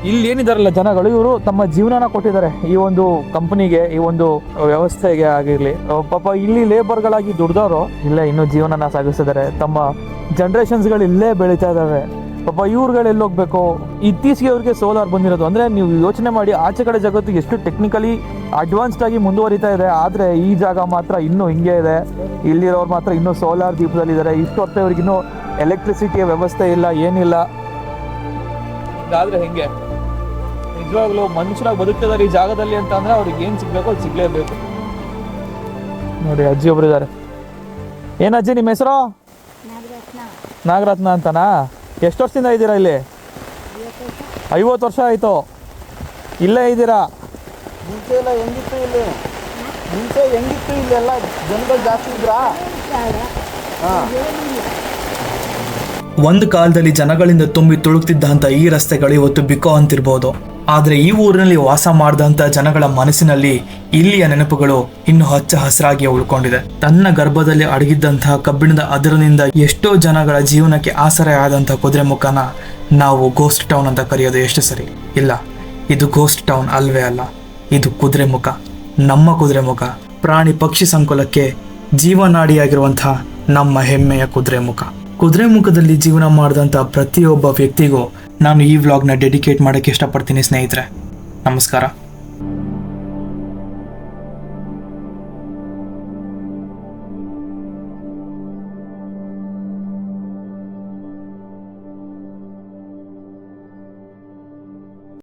ಇಲ್ಲಿ ಏನಿದಾರಲ್ಲ ಜನಗಳು, ಇವರು ತಮ್ಮ ಜೀವನನ ಕೊಟ್ಟಿದ್ದಾರೆ ಈ ಒಂದು ಕಂಪನಿಗೆ, ಈ ಒಂದು ವ್ಯವಸ್ಥೆಗೆ ಆಗಿರ್ಲಿ. ಪಾಪ ಇಲ್ಲಿ ಲೇಬರ್ಗಳಾಗಿ ದುಡ್ದವರು ಇಲ್ಲೇ ಇನ್ನೂ ಜೀವನನ ಸಾಗಿಸ್ತಿದ್ದಾರೆ. ತಮ್ಮ ಜನರೇಷನ್ಸ್ಗಳು ಇಲ್ಲೇ ಬೆಳೀತಾ ಇದಾವೆ. ಪಾಪ ಇವ್ರುಗಳು ಎಲ್ಲೋಗ್ಬೇಕು. ಇತ್ತೀಚೆಗೆ ಅವ್ರಿಗೆ ಸೋಲಾರ್ ಬಂದಿರೋದು. ಅಂದ್ರೆ ನೀವು ಯೋಚನೆ ಮಾಡಿ, ಆಚೆ ಕಡೆ ಜಗತ್ತು ಎಷ್ಟು ಟೆಕ್ನಿಕಲಿ ಅಡ್ವಾನ್ಸ್ಡ್ ಆಗಿ ಮುಂದುವರಿತಾ ಇದೆ, ಆದ್ರೆ ಈ ಜಾಗ ಮಾತ್ರ ಇನ್ನೂ ಹಿಂಗೆ ಇದೆ. ಇಲ್ಲಿರೋರು ಮಾತ್ರ ಇನ್ನೂ ಸೋಲಾರ್ ದೀಪದಲ್ಲಿದ್ದಾರೆ. ಇಷ್ಟು ಹೊತ್ತು ಅವ್ರಿಗೆ ಇನ್ನೂ ಎಲೆಕ್ಟ್ರಿಸಿಟಿಯ ವ್ಯವಸ್ಥೆ ಇಲ್ಲ, ಏನಿಲ್ಲ. ಇದಾದ್ರೆ ಹೆಂಗೆ? ನಿಜವಾಗ್ಲೂ ಮನುಷ್ಯರಾಗಿ ಬದುಕ್ತಿದ್ದಾರೆ ಈ ಜಾಗದಲ್ಲಿ ಅಂತ ಅಂದ್ರೆ ಅವ್ರಿಗೆ ಏನ್ ಸಿಗ್ಬೇಕು ಅದು ಸಿಗ್ಲೇಬೇಕು. ನೋಡಿ, ಅಜ್ಜಿ ಒಬ್ರು ಇದ್ದಾರೆ. ಏನಜ್ಜಿ ನಿಮ್ಮ ಹೆಸರು? ನಾಗರತ್ನ ಅಂತನಾ? ಎಷ್ಟು ವರ್ಷದಿಂದ ಇದ್ದೀರಾ ಇಲ್ಲಿ? 50 ವರ್ಷ ಆಯ್ತು ಇಲ್ಲೇ ಇದ್ದೀರಾ? ಮುಂಚೆ ಎಲ್ಲ ಹೆಂಗಿತ್ತು ಇಲ್ಲಿ? ಮುಂಚೆ ಹೆಂಗಿತ್ತು ಇಲ್ಲೆಲ್ಲ? ಜನಗಳು ಜಾಸ್ತಿ ಇದ್ರಾ? ಒಂದು ಕಾಲದಲ್ಲಿ ಜನಗಳಿಂದ ತುಂಬಿ ತುಳುಕ್ತಿದ್ದಂಥ ಈ ರಸ್ತೆಗಳು ಇವತ್ತು ಬಿಕೋ ಅಂತಿರ್ಬೋದು. ಆದರೆ ಈ ಊರಿನಲ್ಲಿ ವಾಸ ಮಾಡಿದಂಥ ಜನಗಳ ಮನಸ್ಸಿನಲ್ಲಿ ಇಲ್ಲಿಯ ನೆನಪುಗಳು ಇನ್ನು ಹಚ್ಚ ಹಸಿರಾಗಿ ಉಳ್ಕೊಂಡಿದೆ. ತನ್ನ ಗರ್ಭದಲ್ಲಿ ಅಡಗಿದ್ದಂತಹ ಕಬ್ಬಿಣದ ಅದರಿನಿಂದ ಎಷ್ಟೋ ಜನಗಳ ಜೀವನಕ್ಕೆ ಆಸರೆ ಆದಂಥ ಕುದುರೆಮುಖನ ನಾವು ಗೋಸ್ಟ್ ಟೌನ್ ಅಂತ ಕರೆಯೋದು ಎಷ್ಟು ಸರಿ? ಇಲ್ಲ, ಇದು ಗೋಸ್ಟ್ ಟೌನ್ ಅಲ್ವೇ ಅಲ್ಲ, ಇದು ಕುದುರೆಮುಖ, ನಮ್ಮ ಕುದುರೆಮುಖ. ಪ್ರಾಣಿ ಪಕ್ಷಿ ಸಂಕುಲಕ್ಕೆ ಜೀವನಾಡಿಯಾಗಿರುವಂತಹ ನಮ್ಮ ಹೆಮ್ಮೆಯ ಕುದುರೆಮುಖ. ಕುದುರೆಮುಖದಲ್ಲಿ ಜೀವನ ಮಾಡಿದಂಥ ಪ್ರತಿಯೊಬ್ಬ ವ್ಯಕ್ತಿಗೂ ನಾನು ಈ ವ್ಲಾಗ್ನ ಡೆಡಿಕೇಟ್ ಮಾಡೋಕ್ಕೆ ಇಷ್ಟಪಡ್ತೀನಿ ಸ್ನೇಹಿತರೆ. ನಮಸ್ಕಾರ.